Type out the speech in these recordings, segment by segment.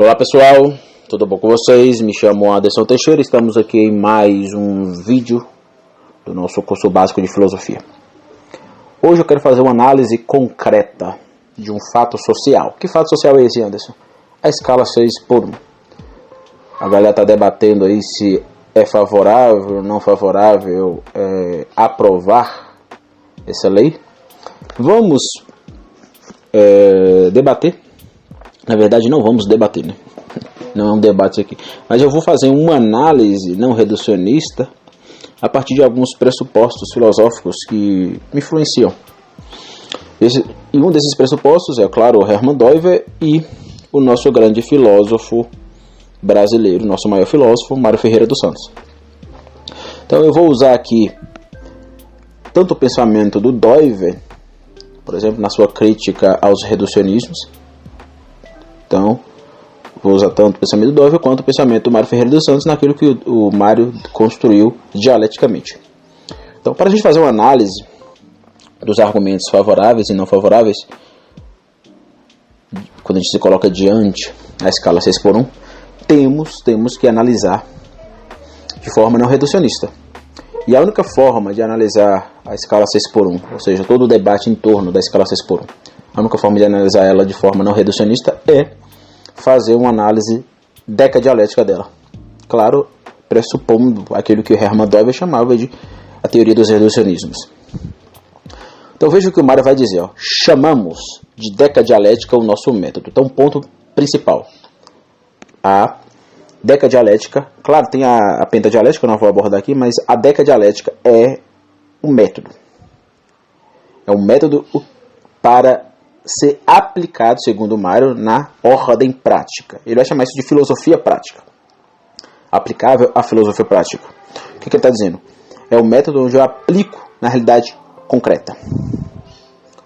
Olá pessoal, tudo bom com vocês? Me chamo Anderson Teixeira, estamos aqui em mais um vídeo do nosso curso básico de filosofia. Hoje eu quero fazer uma análise concreta de um fato social. Que fato social é esse, Anderson? A escala 6:1. A galera está debatendo aí se é favorável ou não favorável aprovar essa lei. Vamos debater. Na verdade não vamos debater, né? Não é um debate aqui. Mas eu vou fazer uma análise não reducionista a partir de alguns pressupostos filosóficos que me influenciam. E um desses pressupostos é, claro, o Hermann Doiver e o nosso grande filósofo brasileiro, nosso maior filósofo, Mário Ferreira dos Santos. Então eu vou usar aqui tanto o pensamento do Doiver, por exemplo, na sua crítica aos reducionismos. Então, vou usar tanto o pensamento do Doiver quanto o pensamento do Mário Ferreira dos Santos naquilo que o Mário construiu dialeticamente. Então, para a gente fazer uma análise dos argumentos favoráveis e não favoráveis, quando a gente se coloca diante a escala 6:1, temos que analisar de forma não reducionista. E a única forma de analisar a escala 6:1, ou seja, todo o debate em torno da escala 6:1, a única forma de analisar ela de forma não reducionista é fazer uma análise decadialética dela. Claro, pressupondo aquilo que o Hermann Doiver chamava de a teoria dos reducionismos. Então veja o que o Mário vai dizer. Chamamos de decadialética o nosso método. Então, ponto principal. A decadialética, claro, tem a pentadialética, eu não vou abordar aqui, mas a decadialética é um método. É um método para ser aplicado, segundo o Mário, na ordem prática. Ele vai chamar isso de filosofia prática. Aplicável à filosofia prática. O que ele está dizendo? É um método onde eu aplico na realidade concreta.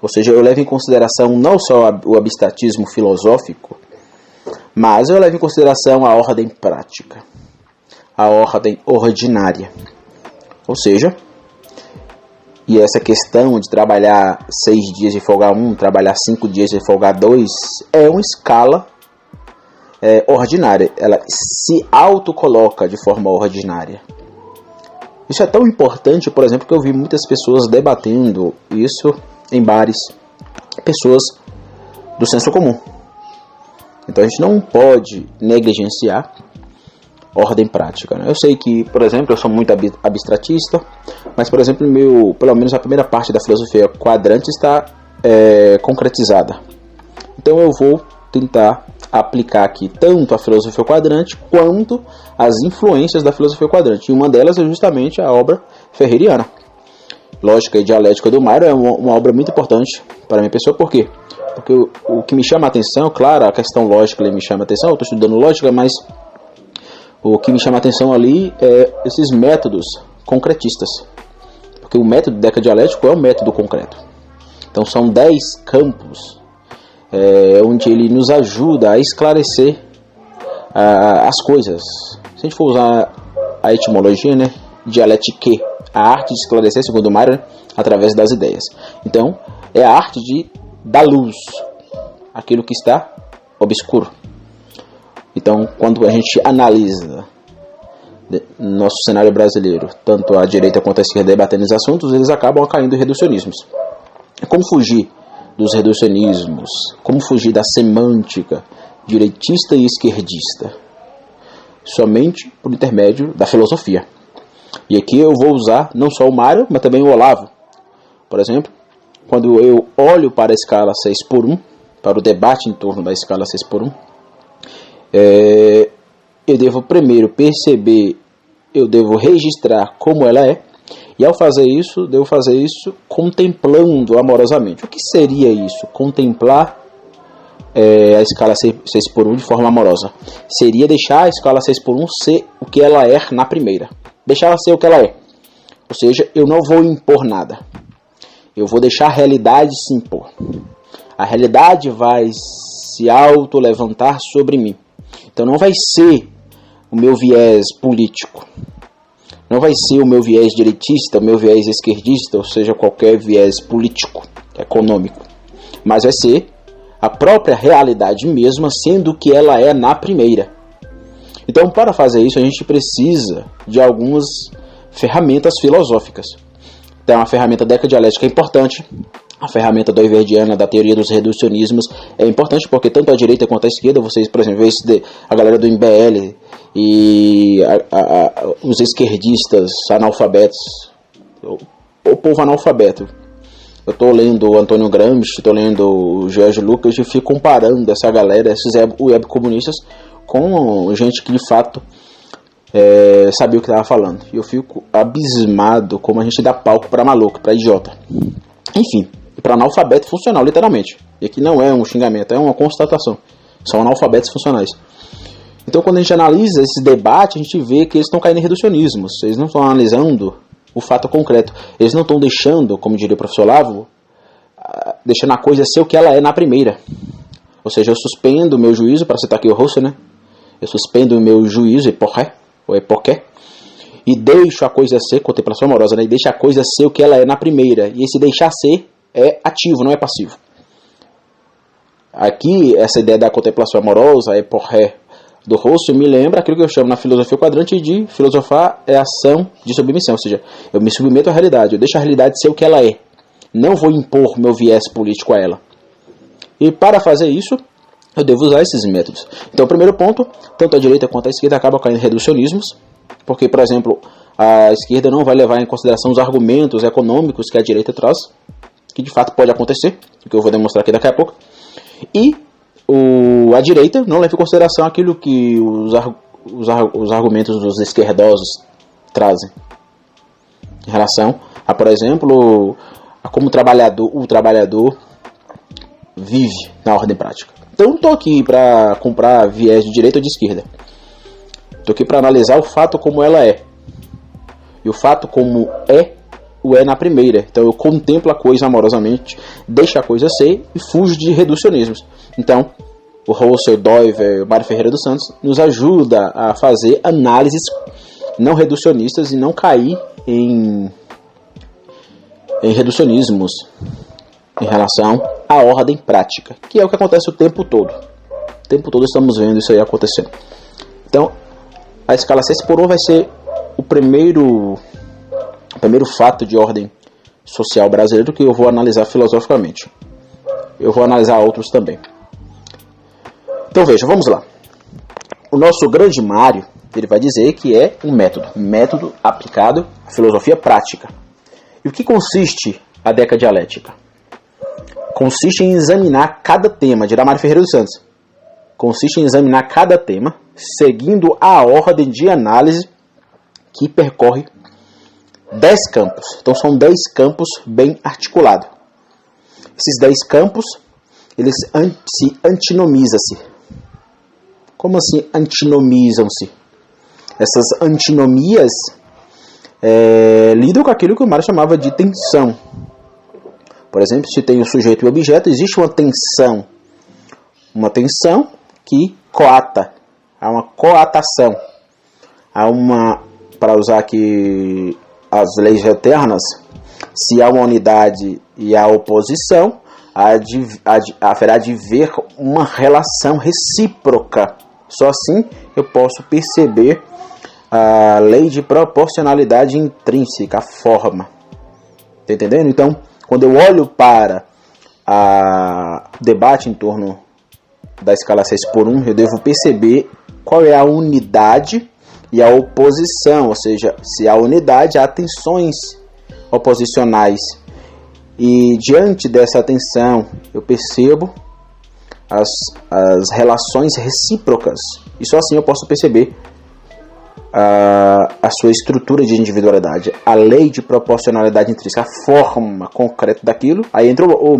Ou seja, eu levo em consideração não só o abstratismo filosófico, mas eu levo em consideração a ordem prática, a ordem ordinária. Ou seja, e essa questão de trabalhar 6 dias e folgar 1, trabalhar 5 dias e folgar 2, é uma escala ordinária. Ela se autocoloca de forma ordinária. Isso é tão importante, por exemplo, que eu vi muitas pessoas debatendo isso em bares. Pessoas do senso comum. Então a gente não pode negligenciar ordem prática, né? Eu sei que, por exemplo, eu sou muito abstratista, mas, por exemplo, pelo menos a primeira parte da filosofia quadrante está concretizada. Então eu vou tentar aplicar aqui tanto a filosofia quadrante quanto as influências da filosofia quadrante. E uma delas é justamente a obra ferreiriana. Lógica e Dialética do Mário é uma obra muito importante para a minha pessoa. Por quê? Porque o que me chama a atenção, claro, a questão lógica me chama a atenção, eu estou estudando lógica, mas o que me chama a atenção ali é esses métodos concretistas. Porque o método decadialético é um método concreto. Então são 10 campos onde ele nos ajuda a esclarecer as coisas. Se a gente for usar a etimologia, né, dialétique, a arte de esclarecer, segundo o Mário, né, através das ideias. Então, é a arte de dar luz àquilo que está obscuro. Então, quando a gente analisa no nosso cenário brasileiro, tanto a direita quanto a esquerda debatendo os assuntos, eles acabam caindo em reducionismos. Como fugir dos reducionismos? Como fugir da semântica direitista e esquerdista? Somente por intermédio da filosofia. E aqui eu vou usar não só o Mário, mas também o Olavo. Por exemplo, quando eu olho para a escala 6:1, para o debate em torno da escala 6:1, eu devo primeiro perceber, eu devo registrar como ela é, e ao fazer isso, devo fazer isso contemplando amorosamente. O que seria isso? Contemplar a escala 6:1 de forma amorosa. Seria deixar a escala 6:1 ser o que ela é na primeira. Deixar ela ser o que ela é. Ou seja, eu não vou impor nada. Eu vou deixar a realidade se impor. A realidade vai se auto-levantar sobre mim. Então não vai ser o meu viés político. Não vai ser o meu viés direitista, o meu viés esquerdista, ou seja, qualquer viés político, econômico. Mas vai ser a própria realidade mesma, sendo que ela é na primeira. Então, para fazer isso, a gente precisa de algumas ferramentas filosóficas. Então, a ferramenta decadialética é importante. A ferramenta doiverdiana da teoria dos reducionismos é importante, porque tanto a direita quanto a esquerda, vocês, por exemplo, a galera do MBL e os esquerdistas analfabetos, o povo analfabeto. Eu estou lendo o Antônio Gramsci, estou lendo o George Lucas e fico comparando essa galera, esses webcomunistas, com gente que de fato sabia o que estava falando. E eu fico abismado como a gente dá palco para maluco, para idiota. Enfim, para analfabeto funcional, literalmente. E aqui não é um xingamento, é uma constatação. São analfabetos funcionais. Então, quando a gente analisa esse debate, a gente vê que eles estão caindo em reducionismos. Eles não estão analisando o fato concreto. Eles não estão deixando, como diria o professor Olavo, deixando a coisa ser o que ela é na primeira. Ou seja, eu suspendo o meu juízo, para citar aqui o Russell, né? Eu suspendo o meu juízo, epoqué, e deixo a coisa ser, contemplação amorosa, né? E deixo a coisa ser o que ela é na primeira. E esse deixar ser é ativo, não é passivo. Aqui, essa ideia da contemplação amorosa, epoqué, do Russell, me lembra aquilo que eu chamo na filosofia quadrante de filosofar é ação de submissão. Ou seja, eu me submeto à realidade, eu deixo a realidade ser o que ela é. Não vou impor meu viés político a ela. E para fazer isso, eu devo usar esses métodos. Então, o primeiro ponto, tanto a direita quanto a esquerda acabam caindo em reducionismos, porque, por exemplo, a esquerda não vai levar em consideração os argumentos econômicos que a direita traz, que de fato pode acontecer, o que eu vou demonstrar aqui daqui a pouco. E a direita não leva em consideração aquilo que os argumentos dos esquerdosos trazem, em relação a, por exemplo, a como o trabalhador vive na ordem prática. Então, não estou aqui para comprar viés de direita ou de esquerda. Estou aqui para analisar o fato como ela é. E o fato como o é na primeira. Então, eu contemplo a coisa amorosamente, deixo a coisa ser e fujo de reducionismos. Então, o Russell, Doiver, o Mário Ferreira dos Santos nos ajuda a fazer análises não reducionistas e não cair em reducionismos em relação à ordem prática, que é o que acontece o tempo todo. O tempo todo estamos vendo isso aí acontecendo. Então, a escala 6x1 vai ser o primeiro fato de ordem social brasileiro que eu vou analisar filosoficamente. Eu vou analisar outros também. Então veja, vamos lá. O nosso grande Mário, ele vai dizer que é um método aplicado à filosofia prática. E o que consiste a decadialética? Consiste em examinar cada tema, dirá Mário Ferreira dos Santos. Consiste em examinar cada tema, seguindo a ordem de análise que percorre 10 campos. Então são 10 campos bem articulados. Esses 10 campos, eles se antinomizam-se. Como assim antinomizam-se? Essas antinomias lidam com aquilo que o Mário chamava de tensão. Por exemplo, se tem o sujeito e o objeto, existe uma tensão. Uma tensão que coata. Há uma coatação. Há uma, para usar aqui as leis eternas, se há uma unidade e há oposição, haverá de ver uma relação recíproca. Só assim eu posso perceber a lei de proporcionalidade intrínseca, a forma. Está entendendo? Então, quando eu olho para o debate em torno da escala 6x1, eu devo perceber qual é a unidade e a oposição, ou seja, se há unidade, há tensões oposicionais. E diante dessa tensão, eu percebo as relações recíprocas. E só assim eu posso perceber a sua estrutura de individualidade, a lei de proporcionalidade intrínseca, a forma concreta daquilo. Aí entra o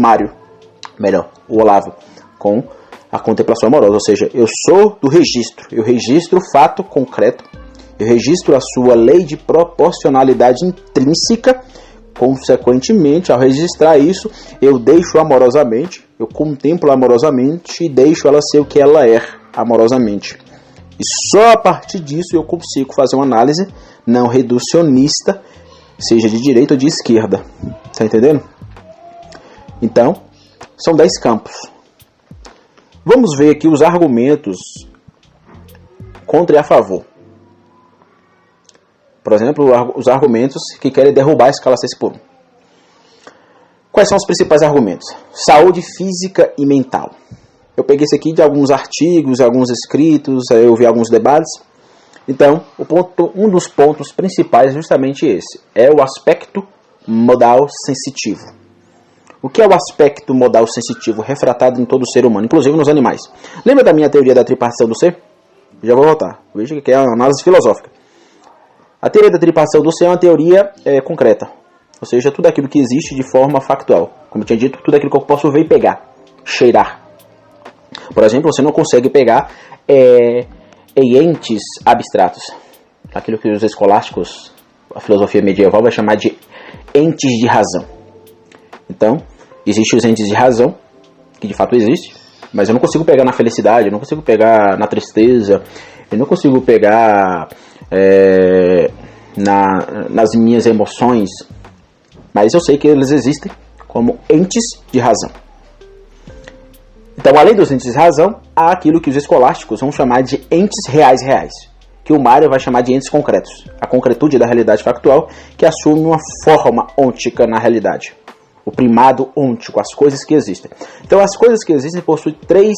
Olavo, com a contemplação amorosa, ou seja, eu sou do registro, eu registro o fato concreto, eu registro a sua lei de proporcionalidade intrínseca. Consequentemente, ao registrar isso, eu deixo amorosamente, eu contemplo amorosamente e deixo ela ser o que ela é amorosamente. E só a partir disso eu consigo fazer uma análise não reducionista, seja de direita ou de esquerda. Tá entendendo? Então, são 10 campos. Vamos ver aqui os argumentos contra e a favor. Por exemplo, os argumentos que querem derrubar a escala 6x1. Quais são os principais argumentos? Saúde física e mental. Eu peguei isso aqui de alguns artigos, alguns escritos, eu vi alguns debates. Então, um dos pontos principais é justamente esse. É o aspecto modal sensitivo. O que é o aspecto modal sensitivo refratado em todo ser humano, inclusive nos animais? Lembra da minha teoria da tripartição do ser? Já vou voltar. Veja que é uma análise filosófica. A teoria da tripartição do ser é uma teoria concreta. Ou seja, tudo aquilo que existe de forma factual. Como eu tinha dito, tudo aquilo que eu posso ver e pegar. Cheirar. Por exemplo, você não consegue pegar entes abstratos. Aquilo que os escolásticos, a filosofia medieval, vai chamar de entes de razão. Então, existem os entes de razão, que de fato existem, mas eu não consigo pegar na felicidade, eu não consigo pegar na tristeza, eu não consigo pegar nas minhas emoções, mas eu sei que eles existem como entes de razão. Então, além dos entes de razão, há aquilo que os escolásticos vão chamar de entes reais, que o Mário vai chamar de entes concretos, a concretude da realidade factual que assume uma forma ôntica na realidade. O primado ôntico, as coisas que existem. Então, as coisas que existem possuem 3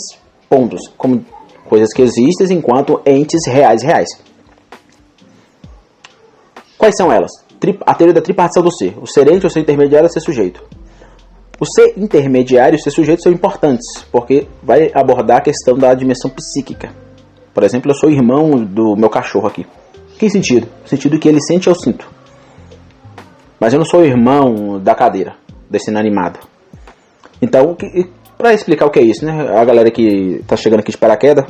pontos, como coisas que existem enquanto entes reais. Quais são elas? A teoria da tripartição do ser. O ser ente, o ser intermediário e o ser sujeito. O ser intermediário e o ser sujeito são importantes, porque vai abordar a questão da dimensão psíquica. Por exemplo, eu sou irmão do meu cachorro aqui. Que sentido? No sentido que ele sente, eu sinto. Mas eu não sou irmão da cadeira, desse inanimado. Então, para explicar o que é isso, né? A galera que está chegando aqui de paraquedas,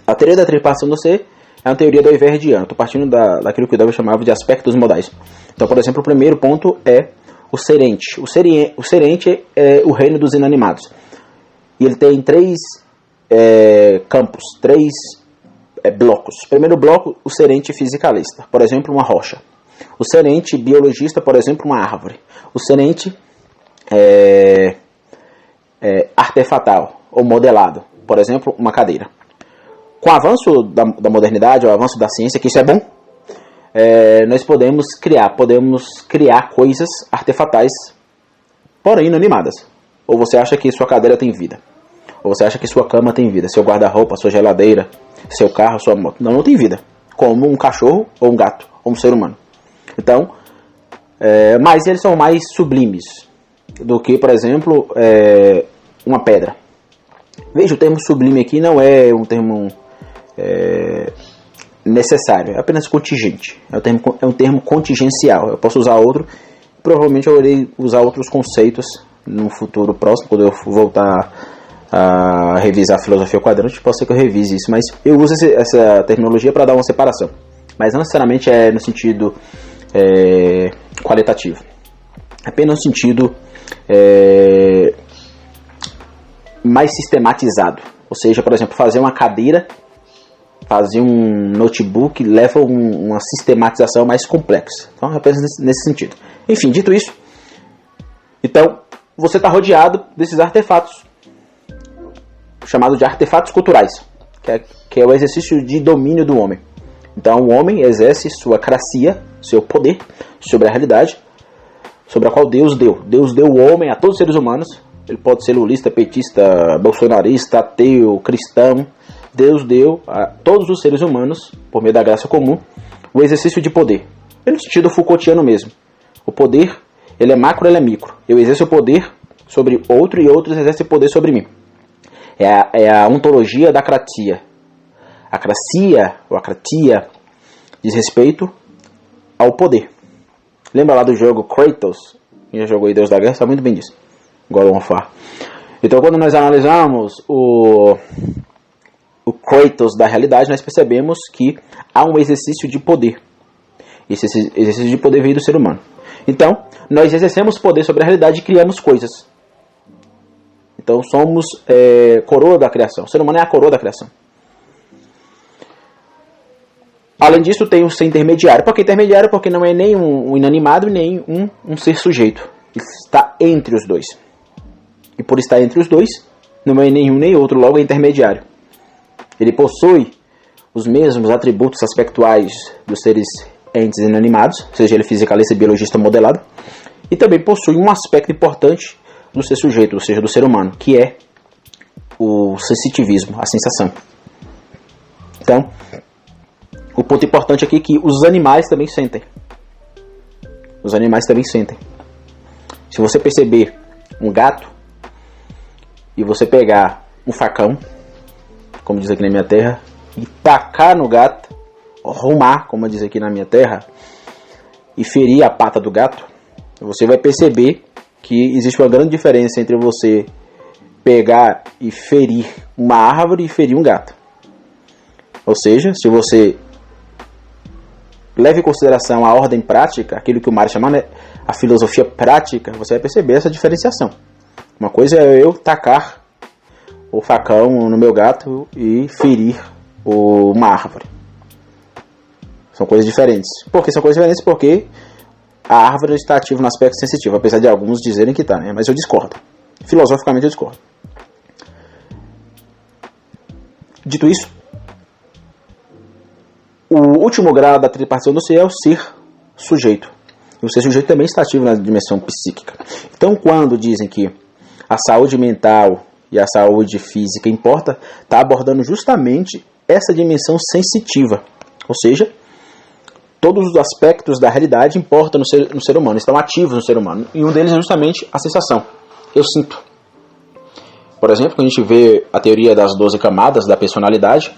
a teoria da tripartição do ser é uma teoria do Everdiano. Estou partindo daquilo que o Davi chamava de aspectos modais. Então, por exemplo, o primeiro ponto é o ser ente. O ser ente é o reino dos inanimados. E ele tem 3 campos, 3 blocos. O primeiro bloco, o ser ente fisicalista. Por exemplo, uma rocha. O ser ente biologista, por exemplo, uma árvore. O ser ente artefatal ou modelado. Por exemplo, uma cadeira. Com o avanço da modernidade, o avanço da ciência, que isso é bom, nós podemos criar coisas artefatais, porém inanimadas. Ou você acha que sua cadeira tem vida? Ou você acha que sua cama tem vida? Seu guarda-roupa, sua geladeira, seu carro, sua moto? Não tem vida. Como um cachorro, ou um gato, ou um ser humano. Então, mas eles são mais sublimes do que, por exemplo, uma pedra. Veja, o termo sublime aqui não é um termo necessário, é apenas contingente. É um termo contingencial. Eu posso usar outro, provavelmente eu irei usar outros conceitos no futuro próximo, quando eu voltar a revisar a filosofia quadrante, pode ser que eu revise isso, mas eu uso essa terminologia para dar uma separação, mas não necessariamente é no sentido qualitativo, apenas no sentido mais sistematizado. Ou seja, por exemplo, fazer uma cadeira, fazer um notebook leva uma sistematização mais complexa. Então, apenas nesse sentido. Enfim, dito isso, então você está rodeado desses artefatos, chamado de artefatos culturais, que é o exercício de domínio do homem. Então o homem exerce sua cracia, seu poder sobre a realidade, sobre a qual Deus deu. Deus deu o homem a todos os seres humanos. Ele pode ser lulista, petista, bolsonarista, ateu, cristão. Deus deu a todos os seres humanos, por meio da graça comum, o exercício de poder. No sentido Foucaultiano mesmo. O poder, ele é macro, ele é micro. Eu exerço o poder sobre outro e outros exercem poder sobre mim. É a ontologia da cratia. A cracia, ou a cratia, diz respeito ao poder. Lembra lá do jogo Kratos? Quem já jogou aí Deus da Guerra sabe muito bem disso. God of War. Então, quando nós analisamos o Kratos da realidade, nós percebemos que há um exercício de poder. Esse exercício de poder veio do ser humano. Então, nós exercemos poder sobre a realidade e criamos coisas. Então somos coroa da criação. O ser humano é a coroa da criação. Além disso, tem o ser intermediário. Por que intermediário? Porque não é nem um inanimado nem um ser sujeito. Ele está entre os dois. E por estar entre os dois, não é nenhum nem outro, logo é intermediário. Ele possui os mesmos atributos aspectuais dos seres entes inanimados, seja ele fisicalista e biologista modelado, e também possui um aspecto importante do ser sujeito, ou seja, do ser humano, que é o sensitivismo, a sensação. Então, o ponto importante aqui é que os animais também sentem. Os animais também sentem. Se você perceber um gato e você pegar um facão, como diz aqui na minha terra, e tacar no gato, arrumar, como diz aqui na minha terra, e ferir a pata do gato, você vai perceber que existe uma grande diferença entre você pegar e ferir uma árvore e ferir um gato. Ou seja, se você leva em consideração a ordem prática, aquilo que o Mário chama, né, a filosofia prática, você vai perceber essa diferenciação. Uma coisa é eu tacar o facão no meu gato e ferir uma árvore. São coisas diferentes. Por que são coisas diferentes? Porque a árvore está ativa no aspecto sensitivo, apesar de alguns dizerem que está, né? Mas eu discordo. Filosoficamente eu discordo. Dito isso, o último grau da tripartição do ser é o ser sujeito. E o ser sujeito também está ativo na dimensão psíquica. Então, quando dizem que a saúde mental e a saúde física importa, está abordando justamente essa dimensão sensitiva. Ou seja, todos os aspectos da realidade importam no ser humano, estão ativos no ser humano. E um deles é justamente a sensação. Eu sinto. Por exemplo, quando a gente vê a teoria das 12 camadas da personalidade,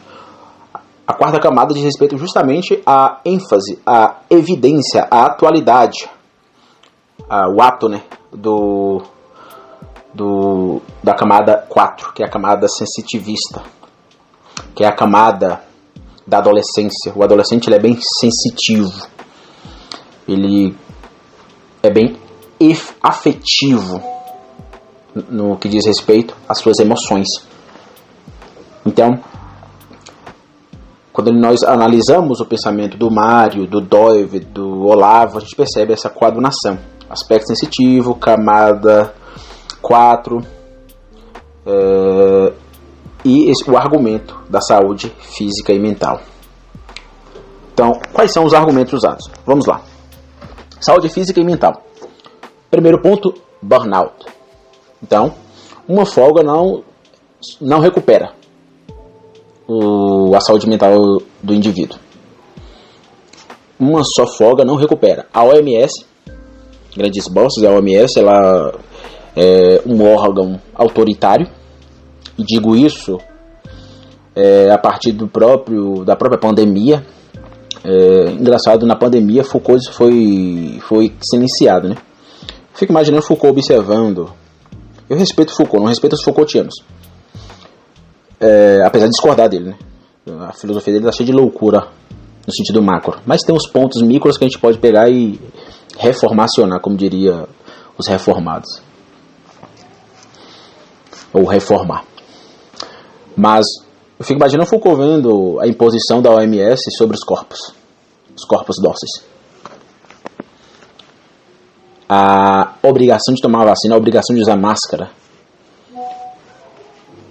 a quarta camada diz respeito justamente à ênfase, à evidência, à atualidade, o ato, né, da camada 4, que é a camada sensitivista, que é a camada da adolescência. O adolescente ele é bem sensitivo, ele é bem afetivo no que diz respeito às suas emoções. Então, quando nós analisamos o pensamento do Mário, do Doive, do Olavo, a gente percebe essa coadunação. Aspecto sensitivo, camada 4, e o argumento da saúde física e mental. Então, quais são os argumentos usados? Vamos lá. Saúde física e mental. Primeiro ponto, burnout. Então, uma folga não recupera a saúde mental do indivíduo. Uma só folga não recupera. A OMS, grandes bolsas, a OMS, ela é um órgão autoritário, e digo isso a partir da própria pandemia. Engraçado, na pandemia Foucault foi silenciado, né? Fico imaginando Foucault observando. Eu respeito Foucault, não respeito os Foucaultianos, apesar de discordar dele, né? A filosofia dele está cheia de loucura no sentido macro, mas tem uns pontos micros que a gente pode pegar e reformacionar, como diria os reformados, ou reformar. Mas eu fico imaginando Foucault vendo a imposição da OMS sobre os corpos dóceis, a obrigação de tomar vacina, a obrigação de usar máscara,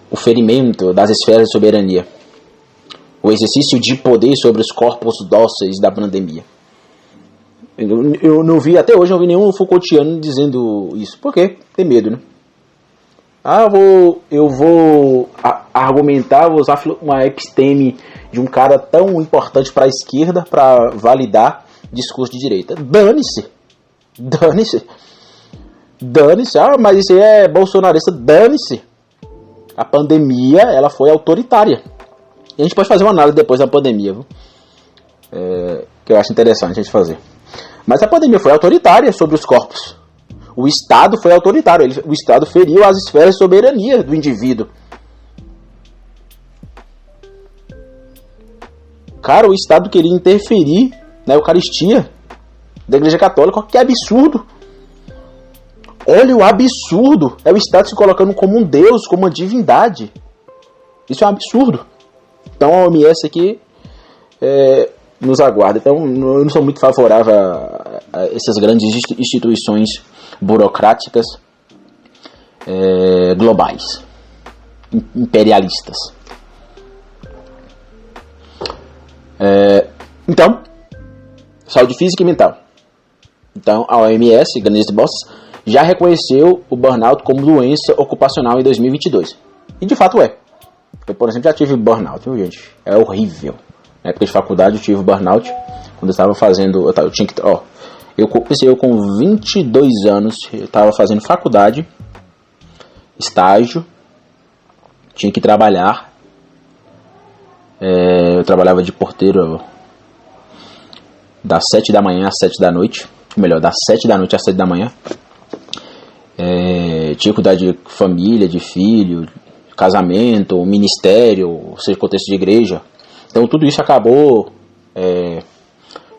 o ferimento das esferas de soberania, o exercício de poder sobre os corpos dóceis da pandemia. Eu não vi, até hoje não vi nenhum Foucaultiano dizendo isso. Por quê? Tem medo, né? Eu vou argumentar, vou usar uma episteme de um cara tão importante para a esquerda para validar discurso de direita. Dane-se. Mas isso aí é bolsonarista. Dane-se. A pandemia, ela foi autoritária. E a gente pode fazer uma análise depois da pandemia, viu? Que eu acho interessante a gente fazer. Mas a pandemia foi autoritária sobre os corpos. O Estado foi autoritário. O Estado feriu as esferas de soberania do indivíduo. Cara, o Estado queria interferir na Eucaristia da Igreja Católica. Que absurdo! Olha o absurdo! É o Estado se colocando como um Deus, como uma divindade. Isso é um absurdo. Então a OMS aqui nos aguarda. Então eu não sou muito favorável a essas grandes instituições burocráticas globais. imperialistas. Então, saúde física e mental. Então, a OMS, Grandes Bosses, já reconheceu o burnout como doença ocupacional em 2022. E de fato é. Eu, por exemplo, já tive burnout, viu, gente? É horrível. Na época de faculdade eu tive burnout. Quando eu estava fazendo... Eu tinha que... Eu com 22 anos, eu estava fazendo faculdade, estágio, tinha que trabalhar. Eu trabalhava de porteiro das 7 da manhã às 7 da noite. Melhor, das 7 da noite às 7 da manhã. Tinha que cuidar de família, de filho, casamento, ministério, ou seja, contexto de igreja. Então tudo isso acabou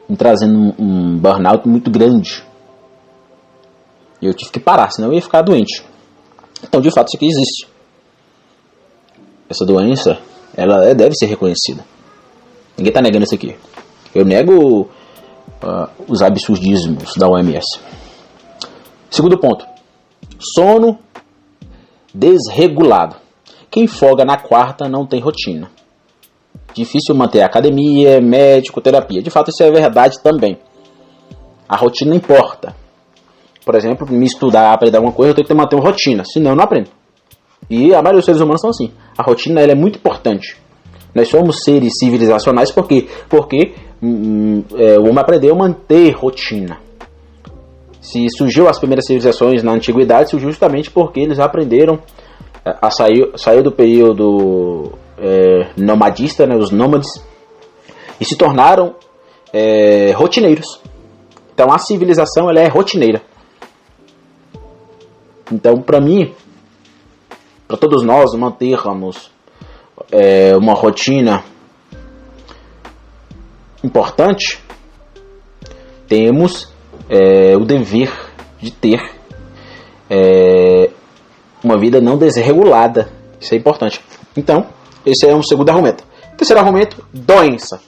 me trazendo um burnout muito grande. E eu tive que parar, senão eu ia ficar doente. Então, de fato, isso aqui existe. Essa doença, ela deve ser reconhecida. Ninguém está negando isso aqui. Eu nego os absurdismos da OMS. Segundo ponto. Sono desregulado. Quem folga na quarta não tem rotina. Difícil manter a academia, médico, terapia. De fato, isso é verdade também. A rotina importa. Por exemplo, me estudar, aprender alguma coisa, eu tenho que manter uma rotina. Senão, eu não aprendo. E a maioria dos seres humanos são assim. A rotina ela é muito importante. Nós somos seres civilizacionais porque o homem aprendeu a manter rotina. Se surgiu as primeiras civilizações na antiguidade, surgiu justamente porque eles aprenderam a sair do período nomadista, né, os nômades, e se tornaram rotineiros. Então a civilização ela é rotineira. Então para mim, para todos nós mantermos uma rotina importante, temos o dever de ter uma vida não desregulada. Isso é importante. Então, esse é um segundo argumento. Terceiro argumento, doença.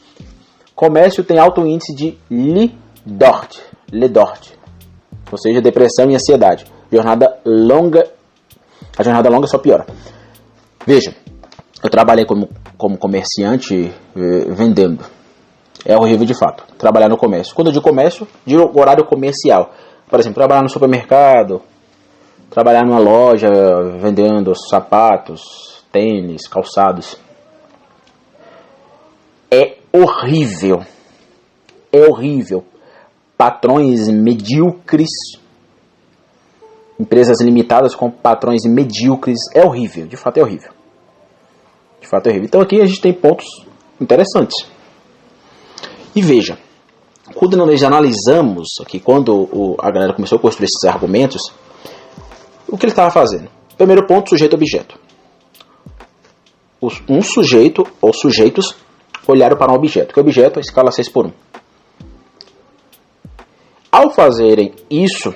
Comércio tem alto índice de LeDort, ou seja, depressão e ansiedade. A jornada longa só piora. Veja, eu trabalhei como comerciante vendendo. É horrível de fato, trabalhar no comércio. Quando eu digo comércio, digo horário comercial. Por exemplo, trabalhar no supermercado, trabalhar numa loja vendendo sapatos, tênis, calçados. É horrível. É horrível. Patrões medíocres, empresas limitadas com patrões medíocres. É horrível, de fato é horrível. De fato é horrível. Então aqui a gente tem pontos interessantes. E veja, quando nós analisamos aqui, quando a galera começou a construir esses argumentos, o que ele estava fazendo? Primeiro ponto, sujeito-objeto. Um sujeito ou sujeitos olharam para um objeto. Que objeto? A escala 6:1. Ao fazerem isso,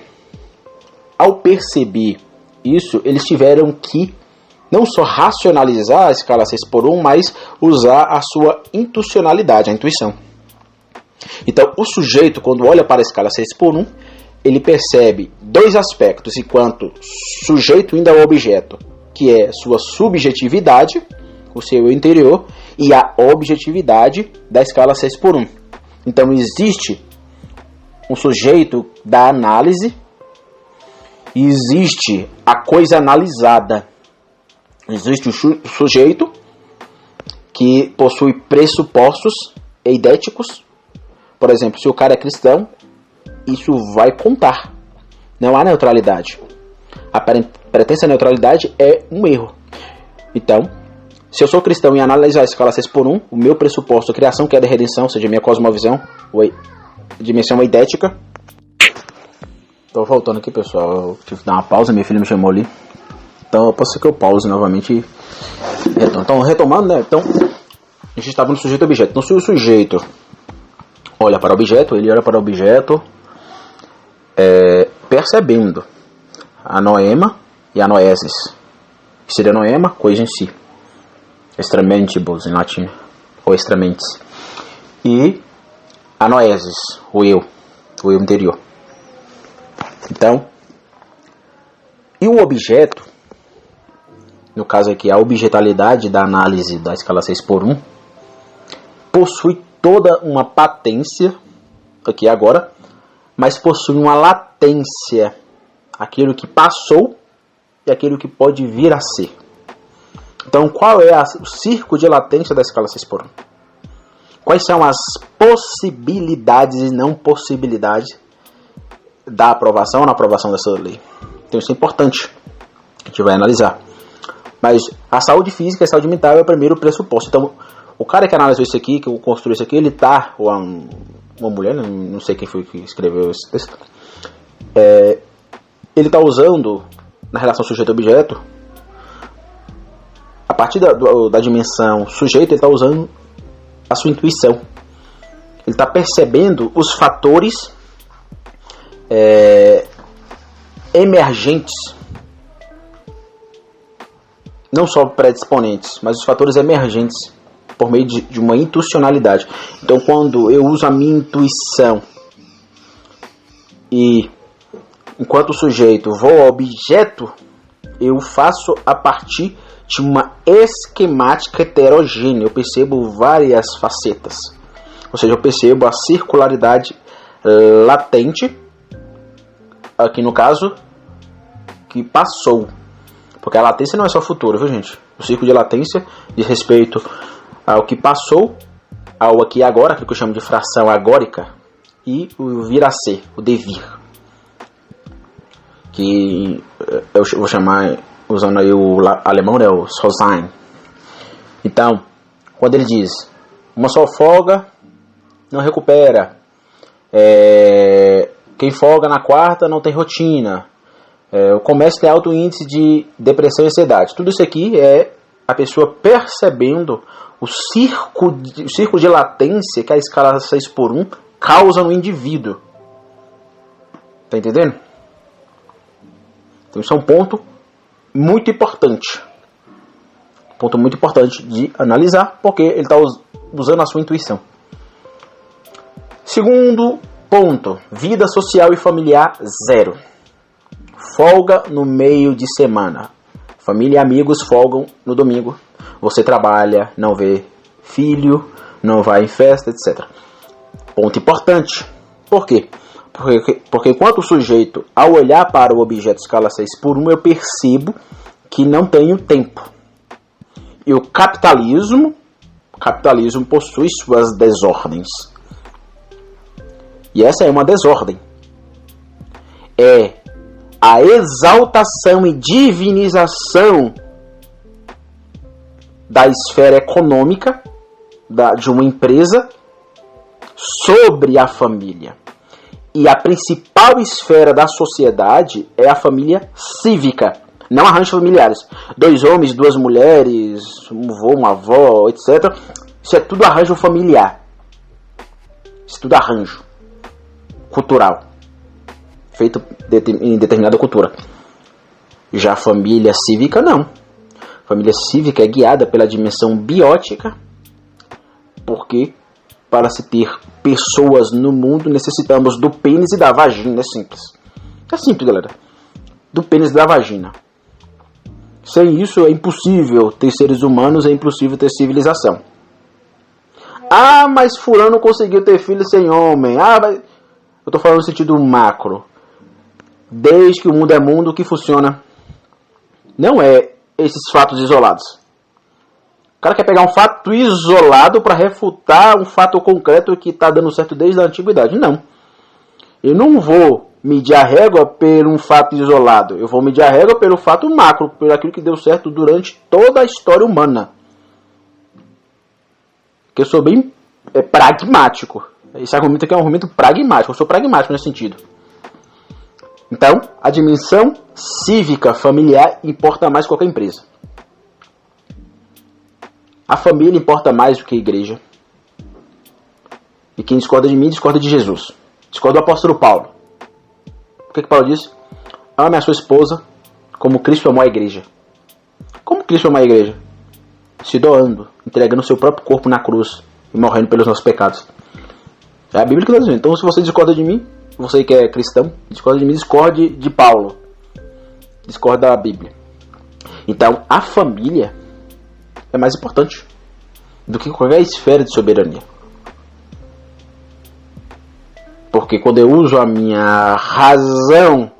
ao perceber isso, eles tiveram que não só racionalizar a escala 6:1, mas usar a sua intuicionalidade, a intuição. Então, o sujeito, quando olha para a escala 6:1, ele percebe dois aspectos enquanto sujeito indo ao objeto, que é sua subjetividade, o seu interior, e a objetividade da escala 6:1. Então, existe um sujeito da análise e existe a coisa analisada. Existe o sujeito que possui pressupostos eidéticos. Por exemplo, se o cara é cristão, isso vai contar. Não há neutralidade. A pretensa neutralidade é um erro. Então, se eu sou cristão e analisar a escala 6:1, o meu pressuposto, criação, queda e redenção, ou seja, minha cosmovisão, dimensão eidética. Tô voltando aqui, pessoal. Eu tive que dar uma pausa, minha filha me chamou ali. Então, posso ser que eu pause novamente e retorno. Então, retomando, né? Então, a gente estava no sujeito-objeto. Então, se o sujeito olha para o objeto, ele olha para o objeto percebendo a noema e a noesis. Que seria noema, coisa em si. Extramentibus em latim, ou extramentes. E a noesis, o eu interior. Então, e o objeto, no caso aqui a objetalidade da análise da escala 6x1, possui toda uma patência, aqui agora, mas possui uma latência, aquilo que passou e aquilo que pode vir a ser. Então, qual é o círculo de latência da escala 6x1? Quais são as possibilidades e não possibilidades da aprovação ou não aprovação dessa lei? Então, isso é importante, que a gente vai analisar. Mas a saúde física e a saúde mental é o primeiro pressuposto. Então, o cara que analisou isso aqui, que construiu isso aqui, ele tá, ou uma mulher, não sei quem foi que escreveu esse texto, ele está usando, na relação sujeito-objeto, a partir da dimensão sujeito, ele está usando a sua intuição. Ele está percebendo os fatores emergentes, não só predisponentes, mas os fatores emergentes, por meio de uma intuicionalidade. Então, quando eu uso a minha intuição e, enquanto sujeito, vou ao objeto, eu faço a partir de uma esquemática heterogênea. Eu percebo várias facetas. Ou seja, eu percebo a circularidade latente, aqui no caso, que passou. Porque a latência não é só futuro, viu, gente? O círculo de latência diz respeito ao que passou, ao aqui e agora, que eu chamo de fração agórica, e o vir a ser, o devir. Que eu vou chamar, usando aí o alemão, né, o Sollsein. Então, quando ele diz, uma só folga não recupera, quem folga na quarta não tem rotina, o comércio tem alto índice de depressão e ansiedade. Tudo isso aqui é a pessoa percebendo o círculo de latência que a escala 6x1 causa no indivíduo. Tá entendendo? Então isso é um ponto muito importante. Ponto muito importante de analisar, porque ele está usando a sua intuição. Segundo ponto, vida social e familiar zero. Folga no meio de semana. Família e amigos folgam no domingo. Você trabalha, não vê filho, não vai em festa, etc. Ponto importante. Por quê? Porque enquanto sujeito, ao olhar para o objeto escala 6x1, eu percebo que não tenho tempo. E o capitalismo possui suas desordens. E essa é uma desordem. É a exaltação e divinização da esfera econômica de uma empresa sobre a família. E a principal esfera da sociedade é a família cívica, não arranjos familiares. 2 homens, 2 mulheres, um avô, uma avó, etc. Isso é tudo arranjo familiar. Isso é tudo arranjo cultural, feito em determinada cultura. Já a família cívica, não. A família cívica é guiada pela dimensão biótica, porque para se ter pessoas no mundo necessitamos do pênis e da vagina. É simples. É simples, galera. Do pênis e da vagina. Sem isso é impossível ter seres humanos, é impossível ter civilização. Ah, mas fulano conseguiu ter filho sem homem. Eu estou falando no sentido macro. Desde que o mundo é mundo, o que funciona não é esses fatos isolados. O cara quer pegar um fato isolado para refutar um fato concreto que está dando certo desde a antiguidade. Não. Eu não vou medir a régua por um fato isolado. Eu vou medir a régua pelo fato macro, por aquilo que deu certo durante toda a história humana. Porque eu sou bem pragmático. Esse argumento aqui é um argumento pragmático. Eu sou pragmático nesse sentido. Então, a dimensão cívica, familiar, importa mais que qualquer empresa. A família importa mais do que a igreja. E quem discorda de mim, discorda de Jesus. Discorda do apóstolo Paulo. O que Paulo disse? Ame a sua esposa como Cristo amou a igreja. Como Cristo amou a igreja? Se doando, entregando o seu próprio corpo na cruz e morrendo pelos nossos pecados. É a Bíblia que está dizendo. Então, se você discorda de mim, você que é cristão, discorda de mim, discorde de Paulo. Discorda da Bíblia. Então, a família é mais importante do que qualquer esfera de soberania. Porque quando eu uso a minha razão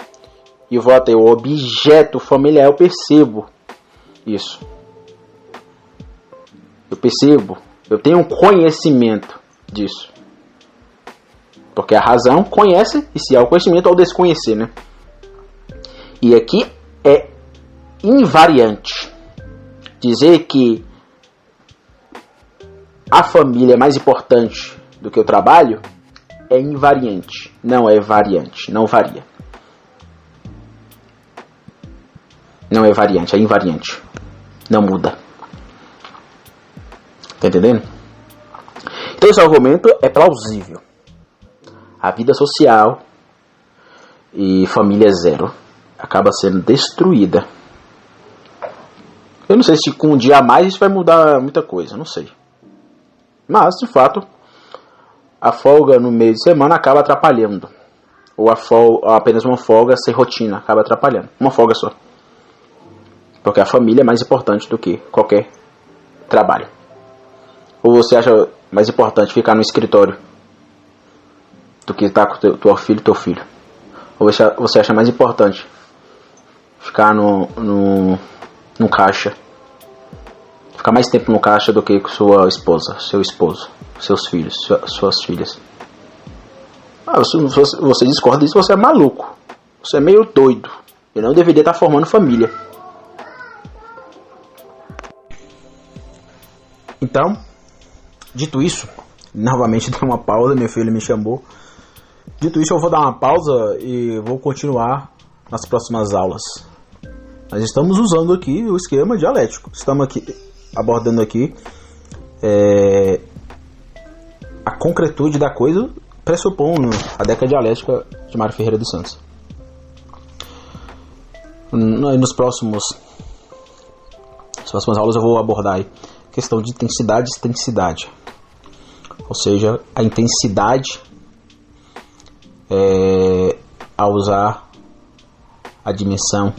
e vou até o objeto familiar, eu percebo isso. Eu percebo, eu tenho um conhecimento disso. Porque a razão conhece, e se há o conhecimento ao desconhecer, né? E aqui é invariante dizer que a família é mais importante do que o trabalho. É invariante, não é variante, não varia. Não é variante, é invariante. Não muda. Tá entendendo? Então esse argumento é plausível. A vida social e família zero acaba sendo destruída. Eu não sei se com um dia a mais isso vai mudar muita coisa, não sei. Mas, de fato, a folga no meio de semana acaba atrapalhando. Ou apenas uma folga sem rotina acaba atrapalhando. Uma folga só. Porque a família é mais importante do que qualquer trabalho. Ou você acha mais importante ficar no escritório do que estar com teu filho? Ou você acha mais importante ficar no caixa? Ficar mais tempo no caixa do que com sua esposa, seu esposo, seus filhos, suas filhas? Se você discorda disso, você é maluco. Você é meio doido. E não deveria estar formando família. Então, dito isso, novamente dei uma pausa, meu filho me chamou. Dito isso, eu vou dar uma pausa e vou continuar nas próximas aulas. Nós estamos usando aqui o esquema dialético. Estamos aqui abordando aqui a concretude da coisa, pressupondo a década dialética de Mário Ferreira dos Santos. Nas próximas aulas eu vou abordar aí a questão de intensidade e extensidade. Ou seja, a intensidade ao usar a dimensão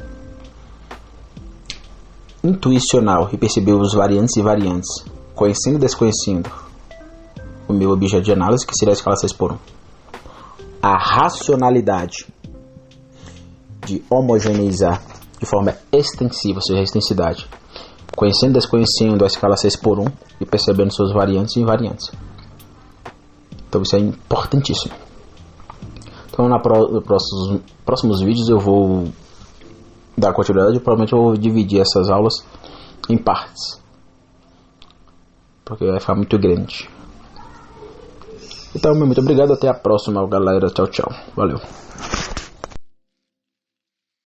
intuicional e perceber os variantes e variantes, conhecendo e desconhecendo o meu objeto de análise, que seria a escala 6x1. A racionalidade de homogeneizar de forma extensiva, ou seja, a extensidade, conhecendo e desconhecendo a escala 6x1 e percebendo seus variantes e invariantes. Então isso é importantíssimo. Então nos próximos vídeos eu vou dar continuidade. Provavelmente eu vou dividir essas aulas em partes, porque vai ficar muito grande. Então, muito obrigado. Até a próxima, galera. Tchau, tchau. Valeu.